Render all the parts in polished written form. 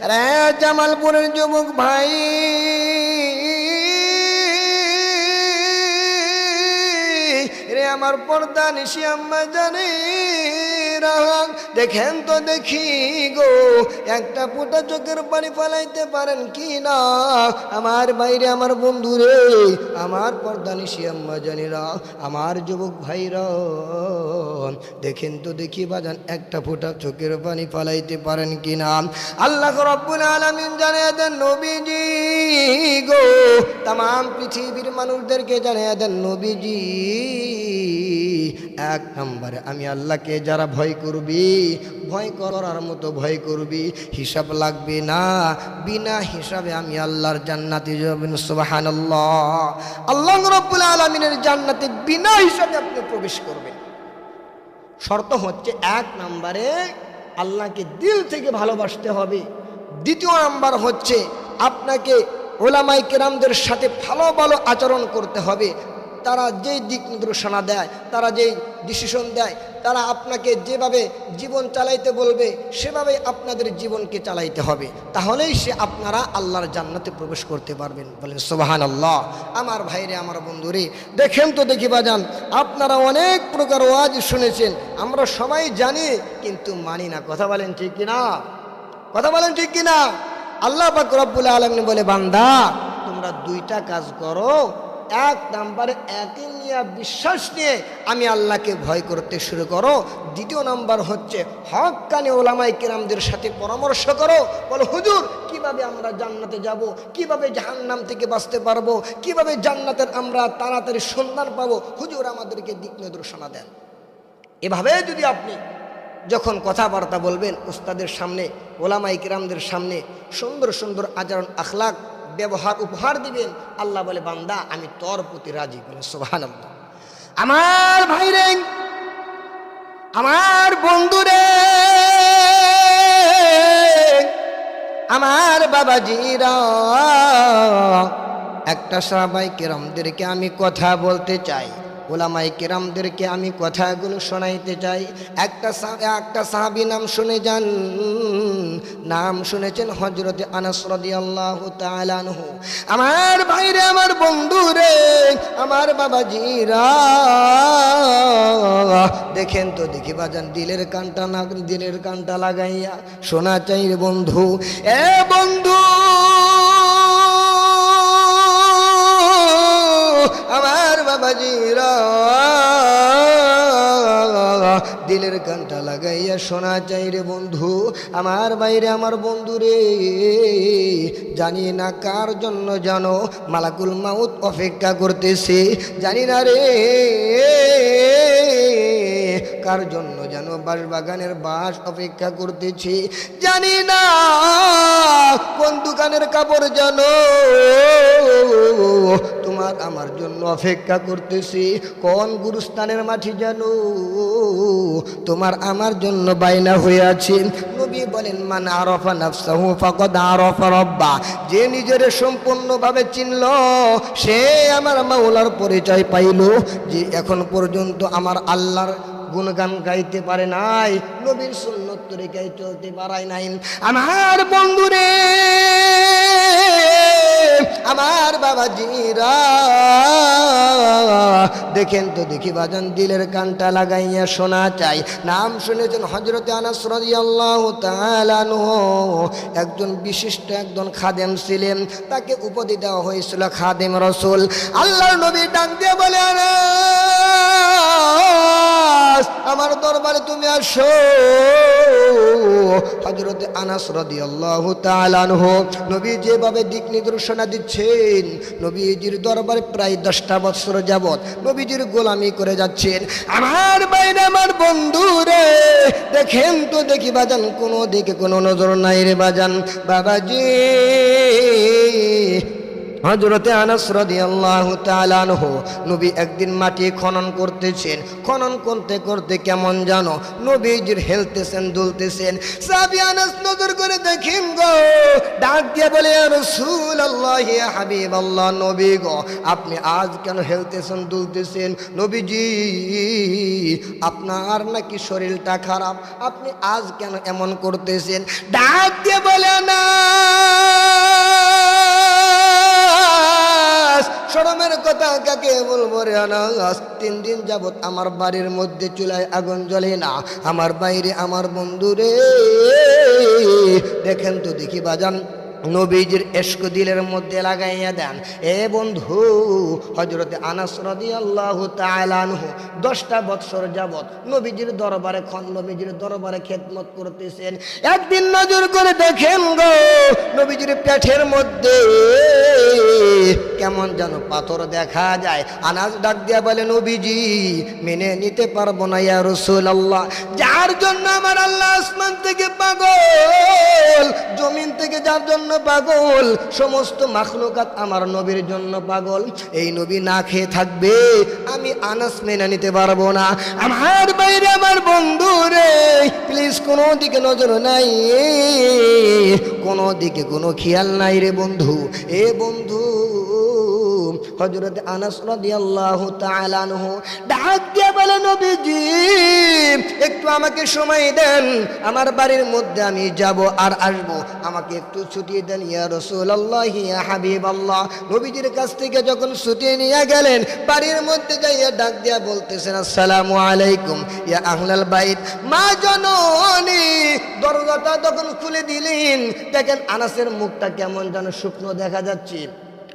রে জামালপুরের যুবক ভাই, রে আমার পর্দা নিশি আম্মা জানি, দেখেন তো দেখি গো, একটা ফোঁটা চোখের পানি ফেলাইতে পারেন কি না? আমার বাইরে আমার বন্ধুরে, আমার পর্দা নিশি আম্মা জানিরা, আমার যুবক ভাইরা, দেখেন তো দেখি বাজান, একটা ফোঁটা চোখের পানি ফেলাইতে পারেন কি না? আল্লাহ রাব্বুল আলামিন জানিয়ে দেন নবীজি গো, তাম পৃথিবীর মানুষদেরকে জানিয়ে দেন নবীজি, এক নম্বরে আমি আল্লাহকে যারা ভয় করবি, ভয় করার মতো ভয় করবি, হিসাব লাগবে না, বিনা হিসাবে আমি আল্লাহর জান্নাতে যাবেন। সুবহানাল্লাহ। আল্লাহ রাব্বুল আলামিনের জান্নাতে বিনা হিসাবে আপনি প্রবেশ করবেন। শর্ত হচ্ছে এক নম্বরে আল্লাহকে দিল থেকে ভালোবাসতে হবে। দ্বিতীয় নাম্বার হচ্ছে আপনাকে ওলামায়ে কেরামদের সাথে ভালো ভালো আচরণ করতে হবে। তারা যেই দিক নির্দেশনা দেয়, তারা যেই ডিসিশন দেয়, তারা আপনাকে যেভাবে জীবন চালাইতে বলবে সেভাবে আপনাদের জীবনকে চালাইতে হবে, তাহলেই সে আপনারা আল্লাহর জান্নাতে প্রবেশ করতে পারবেন। বলেন সুবহানাল্লাহ। আমার ভাইরে, আমার বন্ধুরে, দেখেন তো দেখি বাজান, আপনারা অনেক প্রকার ওয়াজ শুনেছেন, আমরা সবাই জানি কিন্তু মানি না। কথা বলেন ঠিক কিনা? কথা বলেন ঠিক কিনা? আল্লাহ পাক রব্বুল আলামিন বলে, বান্দা তোমরা দুইটা কাজ করো। এক নম্বরে ইয়াকিন নিয়ে, বিশ্বাস নিয়ে আমি আল্লাহকে ভয় করতে শুরু করো। দ্বিতীয় নাম্বার হচ্ছে হক্কানি ওলামায়ে কেরামদের সাথে পরামর্শ করো। বলো হুজুর, কিভাবে আমরা জান্নাতে যাব, কিভাবে জাহান্নাম থেকে বাঁচতে পারবো, কিভাবে জান্নাতের আমরা তাড়াতাড়ি সন্ধান পাবো, হুজুর আমাদেরকে দিক নির্দেশনা দেন। এভাবে যদি আপনি যখন কথাবার্তা বলবেন উস্তাদের সামনে, ওলামায়ে কেরামদের সামনে, সুন্দর সুন্দর আচরণ আখলাক ব্যবহার উপহার দিবেন, আল্লাহ বলে, বান্দা আমি তোর প্রতি রাজি। বলে সুবহানাল্লাহ। আমার ভাইরে, আমার বন্ধুরে, আমার বাবাজিরা, একটা সাহাবায়ে কেরামদেরকে আমি কথা বলতে চাই, ওলামায়ে কেরামদেরকে আমি কথাগুলো শোনাইতে চাই। একটা সাহাবী নাম শুনে যান, নাম শুনেছেন হযরতে আনাস রাদিয়াল্লাহু তাআলা আনহু। আমার ভাইরে, আমার বন্ধুরে, আমার বাবাজিরা, দেখেন তো দেখি বাজান, দিলের কানটা লাগাইয়া শোনা চাই রে বন্ধু। এ বন্ধু, আমার বাবাজিরা, দিলের কানটা লাগাইয়া শোনা চাই রে বন্ধু। আমার বাইরে, আমার বন্ধু রে, জানি না কার জন্য জানো মালাকুল মাউত অপেক্ষা করতেছে, জানি না রে কার জন্য যেন বাঁশবাগানের বাঁশ অপেক্ষা করতেছে, জানি না কোন দোকানের কাপড় জানো তোমার আমার জন্য অপেক্ষা করতেছি, কোন গুরুস্থানের মাটি জানো তোমার আমার জন্য বাইনা হয়ে আছে। নবী বলেন, মান আরাফা নাফসাহু ফাকাদ আরাফা রাব্বা, যে নিজের সম্পূর্ণভাবে চিনল সে আমার মাওলার পরিচয় পাইল। যে এখন পর্যন্ত আমার আল্লাহর গুণগান গাইতে পারে নাই, নবীর সুন্নত তরিকায় চলতে পারায় নাই, আমার বন্ধুরে, আমার বাবাজিরা, দেখেন তো দেখি বাজান, দিলের কানটা লাগাইয়া শোনা চাই। নাম শুনেছেন হযরতে আনাস রাদিয়াল্লাহু তাআলা আনহু, একজন বিশিষ্ট একজন খাদেম ছিলেন, তাকে উপাধি দেওয়া হয়েছিল খাদেম রাসূল। আল্লাহর নবী ডাক দিয়ে বলে, আনাস আমার দরবারে তুমি আসো। হযরতে আনাস রাদিয়াল্লাহু তাআলা আনহু নবী যেভাবে দিক নির্দেশনা দিচ্ছেন, নবীজির দরবারে প্রায় 10টা বছর যাবত নবীজির গোলামি করে যাচ্ছেন। আমার বাইরে, আমার বন্ধুরে, দেখেন তো দেখি বাজান, কোনো দিকে কোনো নজর নাই রে বাজান। বাবাজি, হযরতে আনাস রাদিয়াল্লাহু তাআলা আনহু নবী একদিন মাটি খনন করতেছেন, খনন করতে করতে কেমন জানো নবীজির হেলতেছেন, দুলতেছেন। সাহাবী আনাস নজর করে দেখেন গো, ডাক দিয়ে বলে, ইয়া রাসূলুল্লাহ, ইয়া হাবিবাল্লাহ, নবী গো আপনি আজ কেন হেলতেছেন, দুলতেছেন? নবীজি, আপনার নাকি শরীরটা খারাপ, আপনি আজ কেন এমন করতেছেন? ডাক দিয়ে বলে, না কথা কাকে বলবো রে আনাস, 3 দিন যাবত আমার বাড়ির মধ্যে চুলায় আগুন জ্বলে না। আমার বাইরে আমার বন্ধু রে, দেখেন তো দেখি বাজান, নবীজির ইশক দিলের মধ্যে লাগাইয়া দেন। এ বন্ধু, হযরতে আনাস রাদিয়াল্লাহু তাআলা আনহু 10টা বছর যাবত নবীজির দরবারে খেদমত করতেছেন। একদিন নজর করে দেখেন গো, নবীজির পেটের মধ্যে কেমন যেন পাথর দেখা যায়। আনাস ডাক দিয়া বলে, নবীজি মেনে নিতে পারবো না ইয়া রাসূলুল্লাহ, যার জন্য আমার আল্লাহ আসমান থেকে পাগল, জমিন থেকে যার জন্য পাগল, সমস্ত মাখলুকাত আমার নবীর জন্য পাগল, এই নবী না খেয়ে থাকবে, আমি আনাস মেনে নিতে পারবো না। আমার বাইরে আমার বন্ধু রে, প্লিজ কোনো দিকে নজর নাই, কোনো দিকে কোনো খেয়াল নাই রে বন্ধু। এ বন্ধু, হযরত আনাস রাদিয়াল্লাহু তাআলা আনহু ডাক দিয়ে বলে, নবীজি একটু আমাকে সময় দেন, আমার বাড়ির মধ্যে আমি যাব আর আসব, আমাকে একটু ছুটি দেন ইয়া রাসূলুল্লাহ ইয়া হাবিবাল্লাহ। নবীজির কাছ থেকে যখন ছুটি নিয়ে গেলেন, বাড়ির মধ্যে যাইয়া ডাক দিয়া বলতেছেন, আসসালামু আলাইকুম ইয়া আহলাল বাইত। মা জননী দরজাটা তখন খুলে দিলেন, দেখেন আনাসের মুখটা কেমন যেন শুকনো দেখা যাচ্ছে।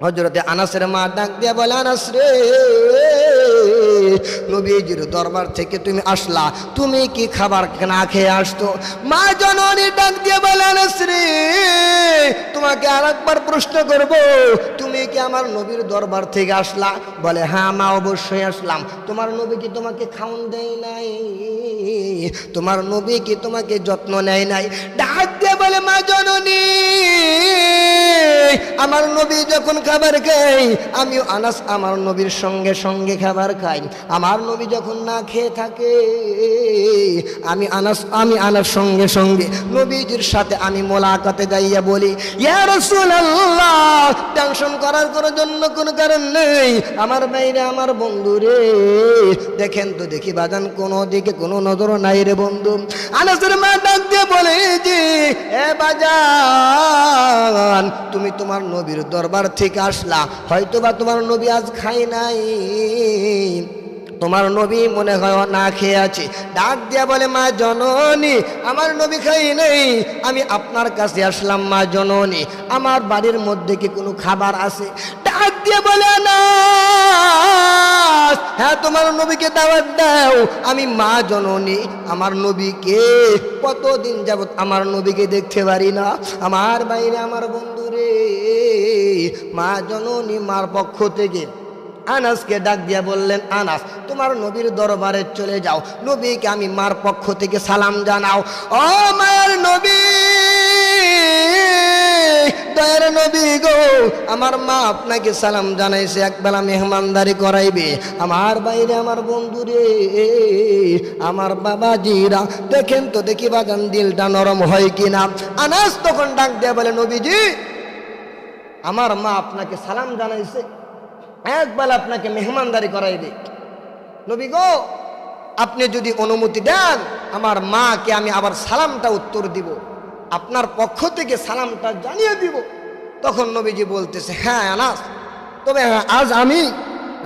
হযরতে আনাসের মা ডাক দিয়া বলে, আনাস রে, নবীজির দরবার থেকে তুমি আসলা, তুমি কি খাবার না খেয়ে আসতো? মা জননী ডাক দিয়া বলে, আনাস রে, তোমাকে আরেকবার প্রশ্ন করব, তুমি কি আমার নবীর দরবার থেকে আসলা? বলে, হ্যাঁ মা, অবশ্যই আসলাম। তোমার নবী কি তোমাকে খাওন দেয় নাই? তোমার নবী কি তোমাকে যত্ন নেয় নাই? ডাক দিয়ে বলে, মা জননী, আমার নবী যখন খাবার খাই, আমিও আনাস আমার নবীর সঙ্গে সঙ্গে খাবার খাই। আমার নবী যখন না খেয়ে থাকে, আমি আনাস সঙ্গে সঙ্গে নবীজির সাথে আমি মোলাকাতে যাইয়া বলি, ইয়া রাসূলুল্লাহ, টেনশন করার কোনো কারণ নেই। আমার বাইরে আমার বন্ধু রে, দেখেন তো দেখি বাজান, কোনো দিকে কোনো নজর নাই রে বন্ধু। আনাসের মা ডাক দিয়ে বলে যে, এ বাজান, তুমি তোমার নবীর দরবার থেকে আসলা, হয়তোবা তোমার নবী আজ খাই নাই, তোমার নবী মনে হয় না খেয়ে আছে। ডাক দিয়া বলে, মা জননী, আমার নবী খাই নেই, আমি আপনার কাছে আসলাম মা জননী, আমার বাড়ির মধ্যে কি কোনো খাবার আছে? ডাক দিয়ে বলে, না, হ্যাঁ তোমার নবীকে দাওয়াত দাও। আমি মা জননী, আমার নবীকে কতদিন যাবত আমার নবীকে দেখতে পারি না। আমার বাইরে আমার বন্ধুরে, মা জননী মার পক্ষ থেকে আনাসকে ডাক দিয়া বললেন, আনাস তোমার নবীর দরবারে চলে যাও, নবীকে আমি মার পক্ষ থেকে সালাম জানাও। ও মায়ের নবী, দয়ার নবী গো, আমার মা আপনাকে সালাম জানাইছে, একবেলা মেহমানদারি করাইবে। আমার বাইরে আমার বন্ধুরে, আমার বাবাজিরা, দেখেন তো দেখি বাগান দিলটা নরম হয় কিনা। আনাস তখন ডাক দেয়া বলে, নবীজি আমার মা আপনাকে সালাম জানাইছে, একবেলা আপনাকে মেহমানদারি করাইবে। নবী গো, আপনি যদি অনুমতি দেন, আমার মাকে আমি আবার সালামটা উত্তর দিব, আপনার পক্ষ থেকে সালামটা জানিয়ে দিব। তখন নবীজি বলতেছে, হ্যাঁ আনাস, তবে আজ আমি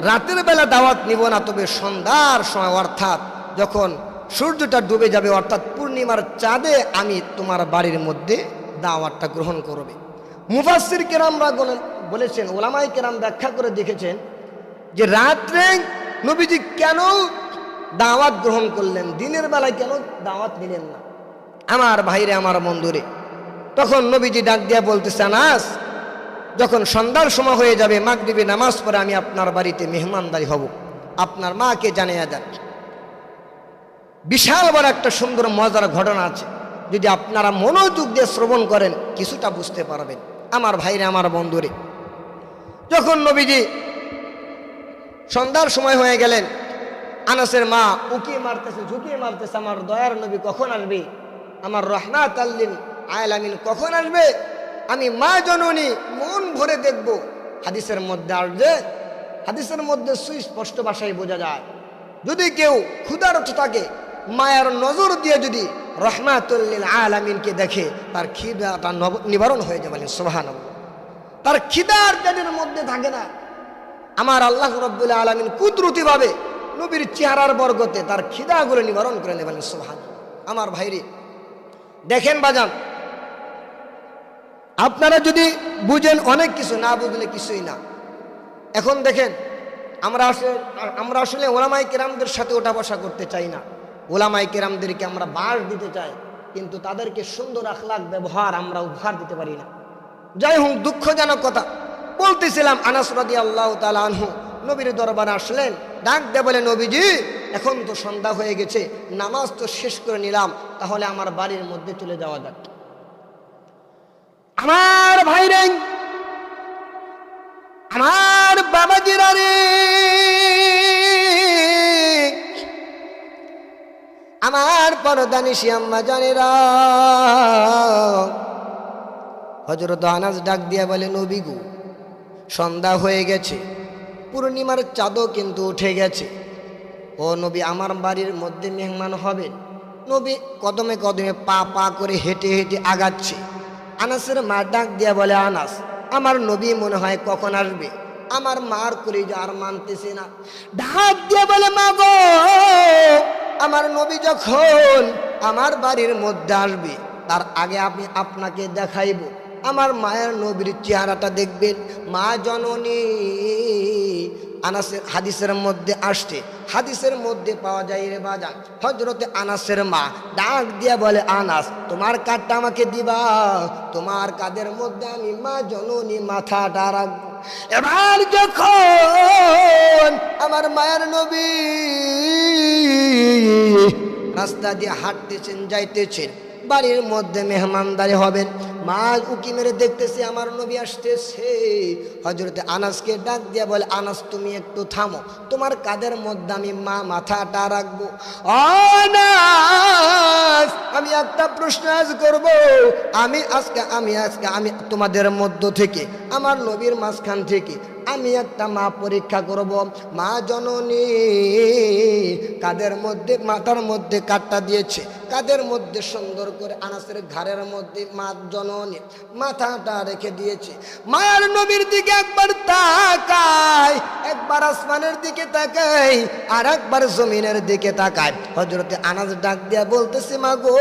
রাতের বেলা দাওয়াত নিব না, তবে সন্ধ্যার সময়, অর্থাৎ যখন সূর্যটা ডুবে যাবে, অর্থাৎ পূর্ণিমার চাঁদে আমি তোমার বাড়ির মধ্যে দাওয়াতটা গ্রহণ করবে। মুফাসসির কেরামরা বলেছেন, ওলামায়ে কেরাম ব্যাখ্যা করে দেখেছেন যে রাত্রে নবীজি কেন দাওয়াত গ্রহণ করলেন, দিনের বেলায় কেন দাওয়াত নিলেন না। আমার ভাইরে আমার বন্ধুরে, তখন নবীজি ডাক দিয়া বলতেছে, আনাস যখন সন্ধ্যার সময় হয়ে যাবে, মাগরিবে নামাজ পড়ে আমি আপনার বাড়িতে মেহমানদারি হব, আপনার মাকে জানিয়ে যান। বিশাল বড় একটা সুন্দর মজার ঘটনা আছে, যদি আপনারা মনোযোগ দিয়ে শ্রবণ করেন কিছুটা বুঝতে পারবেন। আমার ভাইরে আমার বন্ধুরে, যখন নবীজি সন্ধ্যার সময় হয়ে গেলেন, আনাসের মা উকি মারতেছে, ঝুঁকিয়ে মারতেছে, আমার দয়ার নবী কখন আসবে, আমার রাহমাতাল লিল আলামিন কখন আসবে, আমি মা জননী মন ভরে দেখব। হাদিসের মধ্যে আসবে, হাদিসের মধ্যে সুস্পষ্ট ভাষায় বোঝা যায়, যদি কেউ ক্ষুধার্ত থাকে, মায়ের নজর দিয়ে যদি রাহমাতুল লিল আলামিনকে দেখে, তার খিদাটা নিবারণ হয়ে যাবে। সুবহানাল্লাহ। তার খিদার পেটের মধ্যে থাকে না, আমার আল্লাহ রাব্বুল আলামিন কুদরতিভাবে নবীর চেহারার বরকতে তার খিদাগুলো নিবারণ করে নেবেন। সুবহানাল্লাহ। আমার ভাইরে দেখেন বাজান, আপনারা যদি বুঝেন অনেক কিছু, না বুঝলে কিছুই না। এখন দেখেন আমরা আসলে ওলামায়ে কেরামদের সাথে ওঠা বসা করতে চাই না। ওলামায়ে কেরামদেরকে আমরা বাস দিতে চাই, কিন্তু তাদেরকে সুন্দর আখলাক ব্যবহার আমরা উপহার দিতে পারি না। যাই হোক, দুঃখজনক কথা বলতেছিলাম, আনাস রাদিয়াল্লাহু তাআলা আনহু নবীর দরবারে আসলেন, ডাক দিয়ে বলে, নবীজি এখন তো সন্ধ্যা হয়ে গেছে, নামাজ তো শেষ করে নিলাম, তাহলে আমার বাড়ির মধ্যে চলে যাওয়া যাক। আমার ভাইরে, আমার বাবাজিরা রে, আমার পরদানিশি আম্মা জানেরা, হযরত আনাস ডাক দিয়া বলে, নবী গো সন্ধ্যা হয়ে গেছে, পূর্ণিমার চাঁদও কিন্তু উঠে গেছে। ও নবী, আমার বাড়ির মধ্যে মেহমান হবে। নবী কদমে কদমে পা পা করে হেঁটে হেঁটে আগাচ্ছে। আনাসের মা ডাক দিয়া বলে, আনাস, আমার নবী মনে হয় কখন আসবে। আমার মার কলিজা আর মানতেছে না, ডাক দিয়া বলে, মা গো, আমার নবী যখন আমার বাড়ির মধ্যে আসবে তার আগে আমি আপনাকে দেখাইব। আমার মায়ের নবীর চেহারাটা দেখবেন। মা জননী, আনাসের হাদিসের মধ্যে আসছে, হাদিসের মধ্যে পাওয়া যায় রে বাজান, হযরতে আনাসের মা ডাক দিয়া বলে, আনাস তোমার কাঁধটা আমাকে দিবা, তোমার কাঁধের মধ্যে আমি মা জননী মাথাটা রাখবো। এবার যখন আমার মায়ের নবী রাস্তা দিয়ে হাঁটতেছেন, যাইতেছেন, বাড়ির মধ্যে মেহমানদারি হবেন, মা উকি মেরে দেখতেছে আমার নবী আসতেছে। হযরতে আনাসকে ডাক দিয়া বলে, আনাস তুমি একটু থামো, তোমার কাঁধের মধ্যে আমি মা মাথাটা রাখবো। আনাস, আমি একটা প্রশ্ন আজ করবো। আমি তোমাদের মধ্য থেকে, আমার নবীর মাঝখান থেকে আমি একটা মা পরীক্ষা করব। মা জননী কাদের মধ্যে, মাথার মধ্যে কাটটা দিয়েছে, কাদের মধ্যে সুন্দর করে আনাসের ঘাড়ের মধ্যে মা জননী মাথাটা রেখে দিয়েছে। মায়ের নবীর দিকে একবার তাকায়, একবার আসমানের দিকে তাকায়, আর একবার জমিনের দিকে তাকায়। হযরতে আনাস ডাক দিয়া বলতেছে, মা গো,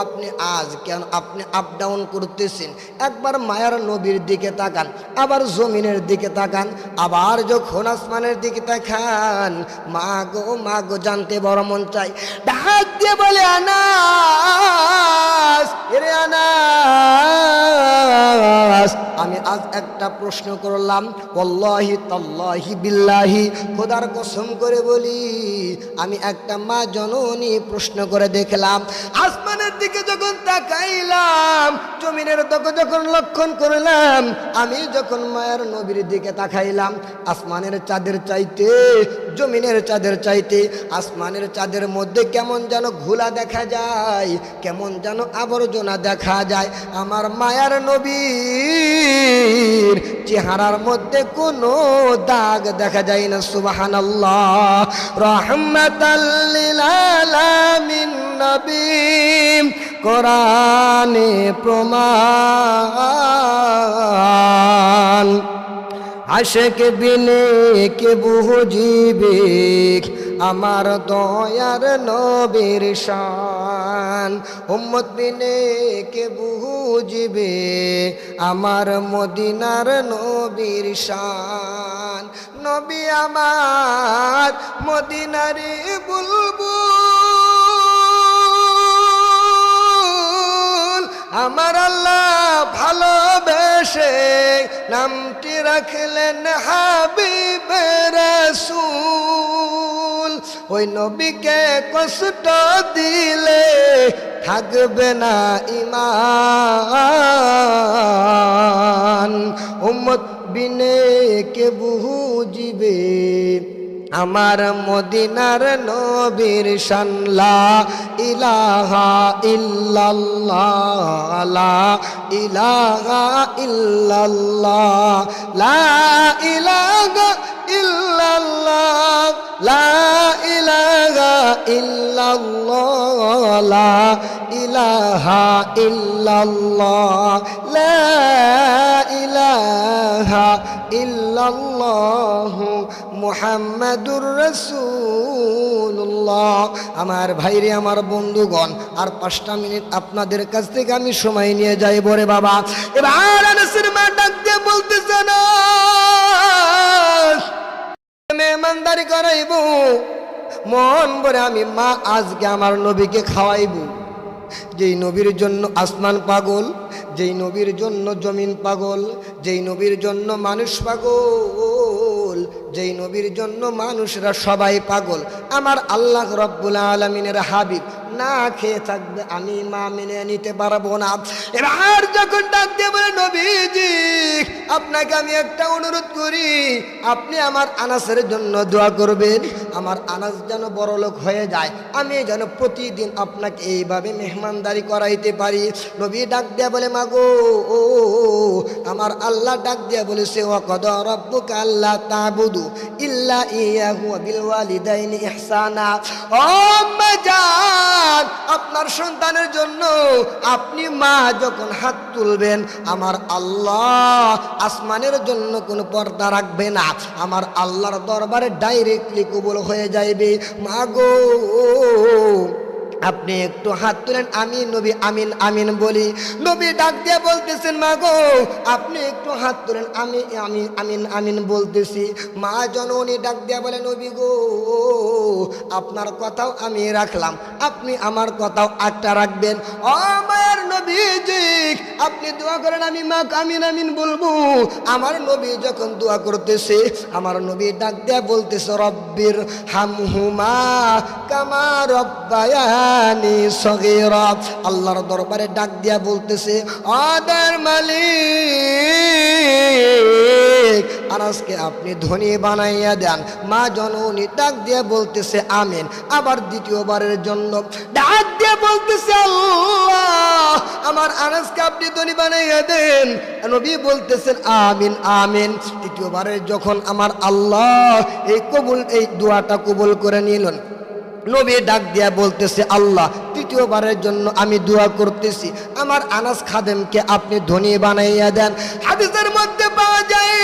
আপনি আজ কেন আপনি আপ ডাউন করতেছেন? একবার মায়ার নবীর দিকে তাকান, আবার জমিনের দিকে তাকান, আবার যখন আসমানের দিকে তাকান, মা গো জানতে বড় মন চাই। ডাক দিয়ে বলে, আনাস, এরে আনাস, আমি আজ একটা প্রশ্ন করলাম, ওয়াল্লাহি তাল্লাহি বিল্লাহি, খোদার কসম করে বলি, আমি একটা মা জননী প্রশ্ন করে দেখলাম। আসমানের দিকে যখন তাকাইলাম, জমিনের দিকে যখন লক্ষণ করলাম, আমি যখন মায়ের নবীর দিকে তাকাইলাম, আসমানের চাঁদের চাইতে, জমিনের চাঁদের চাইতে, আসমানের চাঁদের মধ্যে কেমন যেন ঘোলা দেখা যায়, কেমন যেন আবর্জনা দেখা যায়। আমার মায়ার নবীর চেহারার মধ্যে কোনো দাগ দেখা যায় না। সুবহানাল্লাহ। রাহমাতাল লিল আলামিন নবী, কোরআনে প্রমাণ, আশেক বিনে কে বুঝিবে আমার দয়ার নবীর শান, উম্মত বিনে কে বুঝিবে আমার মদিনার নবীর শান। নবী আমার মদিনারে বুলবুল, আমার আল্লাহ ভালোবেসে নামটি রাখলেন হাবিবে রাসূল। ওই নবীকে কষ্ট দিলে থাকবে না ঈমান, উম্মত বিনে কে বুঝিবে আমার মদিনার নবীর শান। লা ইলাহা ইল্লাল্লাহ, লা ইলাহা ইল্লাল্লাহ, লা ইলাহা ইল্লাল্লাহ, লা ইলাহা ইল্লাল্লাহ, লা ইলাহা ইল্লাল্লাহ, লা ইলাহা ইলাহা ইল্লাল্লাহু মুহাম্মাদুর রাসূলুল্লাহ। আমার ভাইরে, আমার বন্ধুগণ, আর 5টা মিনিট আপনাদের কাছ থেকে আমি সময় নিয়ে যাই বরে বাবা। এবার আনাসের মা ডাক দিয়ে বলতেছে না, মেহমানদারি করাইব মন ভরে আমি মা আজকে আমার নবীকে খাওয়াইব। যেই নবীর জন্য আসমান পাগল, যেই নবীর জন্য জমিন পাগল, যেই নবীর জন্য মানুষ পাগল, যেই নবীর জন্য মানুষরা সবাই পাগল, আমার আল্লাহ রব্বুল আলামিনের হাবিব না খেয়ে থাকবে, আমি মা মেনে নিতে পারবো না। এবার যখন ডাক দিয়ে বলে, নবীজি আপনাকে আমি একটা অনুরোধ করি, আপনি আমার আনাসের জন্য দোয়া করবেন, আমার আনাস যেন বড়লোক হয়ে যায়, আমি যেন প্রতিদিন আপনাকে এইভাবে মেহমানদারি করাইতে পারি। নবী ডাক দিয়ে বলে, মাগো ও আমার আল্লাহ ডাক দিয়ে বলেছে, ওয়াকাদা রাব্বুকা আল্লা তা'বুদু ইল্লা ইয়াহু ওয়া বিল ওয়ালিদাইনি ইহসানা। ও আম্মাজান, আপনার সন্তানের জন্য আপনি মা যখন হাত তুলবেন, আমার আল্লাহ আসমানের জন্য কোনো পর্দা রাখবে না, আমার আল্লাহর দরবারে ডাইরেক্টলি কবুল হয়ে যাইবে। মাগো আপনি একটু হাত তুলেন, আমি নবী আমিন আমিন বলি। নবী ডাক দিয়ে বলতেছেন, মাগো আপনি একটু হাত তুলেন, আমি আমি আমিন আমিন বলতেছি। মা জননী ডাক দিয়ে বলে, নবী গো আপনার কথাও আমি রাখলাম, আপনি আমার কথাও একটা রাখবেন। ও মায়ের নবীজি আপনি দোয়া করেন, আমি মা আমিন আমিন বলবো। আমার নবী যখন দোয়া করতেছে, আমার নবী ডাক দিয়ে বলতেছে, রব্বির হামহুমা কামা রব্বায়ানি সগীরা। আল্লাহর দরবারে ডাক দিয়া বলতেছে, আদার মালিক আনাসকে আপনি ধনী বানাইয়া দেন। মা জননী ডাক দিয়ে বলতেছে আমিন। আবার দ্বিতীয়বারের জন্য ডাক দিয়ে বলতেছে, আল্লাহ আমার আনাসকে আপনি ধনী বানাইয়া দেন। নবী বলতেছেন আমিন আমিন। তৃতীয়বারের যখন আমার আল্লাহ এই দোয়াটা কবুল করে নিলেন, নবী ডাক দিয়া বলতেছে, আল্লাহ তৃতীয়বারের জন্য আমি দোয়া করতেছি, আমার আনাস খাদেমকে আপনি ধনী বানাইয়া দেন। হাদিসের মধ্যে পাওয়া যায়,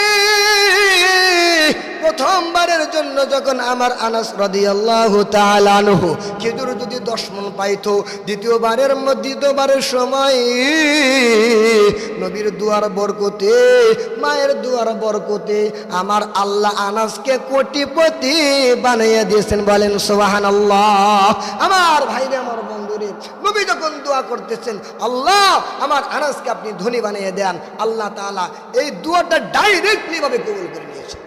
প্রথমবারের জন্য যখন আমার আনাস রাদিয়াল্লাহু তাআলা আনহু খেজুর যদি 10 মণ পাইতো, দ্বিতীয়বারের সময় নবীর দুয়ার বরকতে, মায়ের দুয়ার বরকতে আমার আল্লাহ আনাসকে কোটিপতি বানাইয়া দিয়েছেন। বলেন সুবহানাল্লাহ। আমার ভাইরে, আমার বন্ধুরে, নবী যখন দোয়া করতেছেন, আল্লাহ আমার আনাসকে আপনি ধনী বানিয়ে দেন, আল্লাহ তাআলা এই দোয়াটা ডাইরেক্টলি ভাবে কবুল করে নিয়েছেন।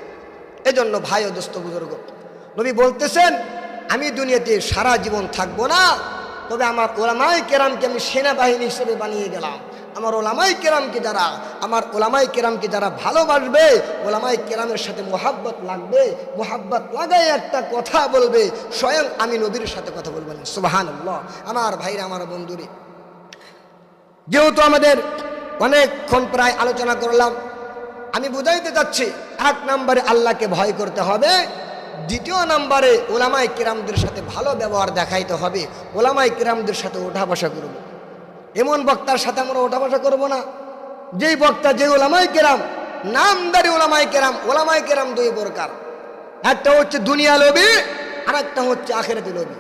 এজন্য ভাই ও দোস্ত বুজুর্গ, নবী বলতেছেন, আমি দুনিয়াতে সারা জীবন থাকবো না, তবে আমার ওলামায়ে কেরামকে আমি সেনাবাহিনী হিসেবে বানিয়ে গেলাম। আমার ওলামায়ে কেরামকে যারা ভালোবাসবে, ওলামায়ে কেরামের সাথে মোহাব্বত লাগবে, মোহাব্বত লাগাই একটা কথা বলবে, স্বয়ং আমি নবীর সাথে কথা বলবেন। সুবহানাল্লাহ। আমার ভাইরা, আমার বন্ধুরে, যেহেতু আমাদের অনেকক্ষণ প্রায় আলোচনা করলাম, আমি বুঝাইতে যাচ্ছি, 1 নম্বরে আল্লাহকে ভয় করতে হবে, 2 নম্বরে ওলামায়ে কেরামদের সাথে ভালো ব্যবহার দেখাইতে হবে, ওলামায়ে কেরামদের সাথে ওঠা বসা করব। এমন বক্তার সাথে আমরা ওঠা বসা করবো না, যেই বক্তা, যে ওলামায়ে কেরাম, নামদারি ওলামায়ে কেরাম 2 প্রকার, একটা হচ্ছে দুনিয়া লোভী, আর একটা হচ্ছে আখিরাতি লোভী।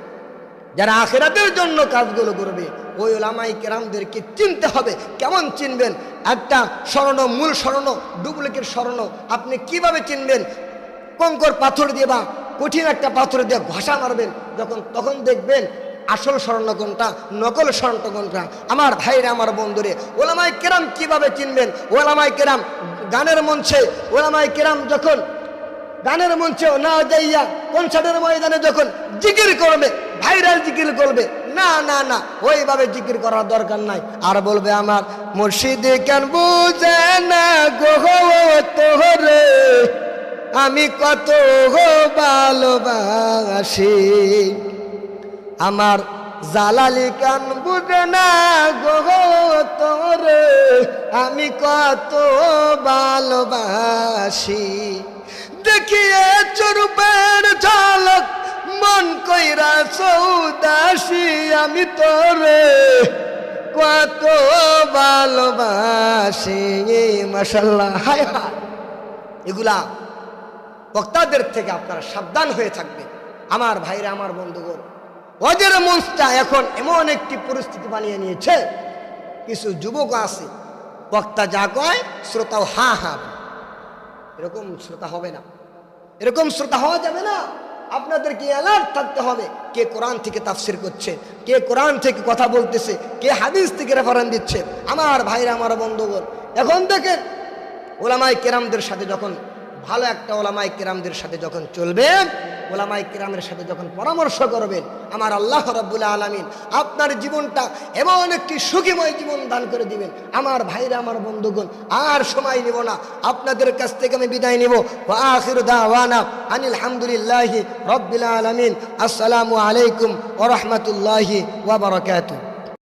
যারা আখিরাতের জন্য কাজগুলো করবে, ওই ওলামায়ে কেরামদেরকে চিনতে হবে। কেমন চিনবেন? একটা স্বর্ণ, মূল স্বর্ণ, ডুপ্লিকেট স্বর্ণ আপনি কিভাবে চিনবেন? কঙ্কর পাথর দিয়ে বা কঠিন একটা পাথর দিয়ে ঘষা মারবেন, তখন দেখবেন আসল স্বর্ণ কোনটা, নকল স্বর্ণ কোনটা। আমার ভাইরা, আমার বন্ধুরে, ওলামায়ে কেরাম কিভাবে চিনবেন? ওলামায়ে কেরাম গানের মঞ্চে না যাইয়া কনসার্টের ময়দানে যখন জিকির করবে, ভাইরাল জিকির করবে, না না না, ওইভাবে জিকির করার দরকার নাই। আর বলবে, আমার মুর্শিদ কেন বুঝে না গো তোরে, আমি কত ভালোবাসি, আমার জালালি কেন বুঝে না গো তোরে, আমি কত ভালোবাসি, দেখিয়ে চরূপের ঝলক মন কইরা সৌদাসী, আমি তোরে কত ভালোবাসে মাশাআল্লাহ। হায় হায়, এগুলা বক্তাদের থেকে আপনারা সাবধান হয়ে থাকবেন আমার ভাইরা, আমার বন্ধুগণ। ওদের মঞ্চটা এখন এমন একটি পরিস্থিতি বানিয়ে নিয়েছে, কিছু যুবক আছে বক্তা যা কয় শ্রোতাও হা হা। এরকম শ্রোতা হবে না, এরকম শ্রোতা হওয়া যাবে না। আপনাদেরকে অ্যালার্ট থাকতে হবে, কে কোরআন থেকে তাফসির করছে, কে কোরআন থেকে কথা বলতেছে, কে হাদিস থেকে রেফারেন্স দিচ্ছে। আমার ভাইরা, আমার বন্ধুগণ, এখন দেখেন ওলামায়ে কেরামদের সাথে যখন ভালো একটা ওলামায়ে কেরামদের সাথে যখন চলবেন, ওলামায়ে কেরামের সাথে যখন পরামর্শ করবেন, আমার আল্লাহ রাব্বুল আলামিন আপনার জীবনটা এমন একটি সুখীময় জীবন দান করে দিবেন। আমার ভাইরা, আমার বন্ধুগণ, আর সময় নিব না, আপনাদের কাছ থেকে আমি বিদায় নিব। ওয়া আখিরু দাওয়ানা আনিল হামদুলিল্লাহি রাব্বিল আলামিন। আসসালামু আলাইকুম ওয়া রাহমাতুল্লাহি ওয়া বারাকাতুহু।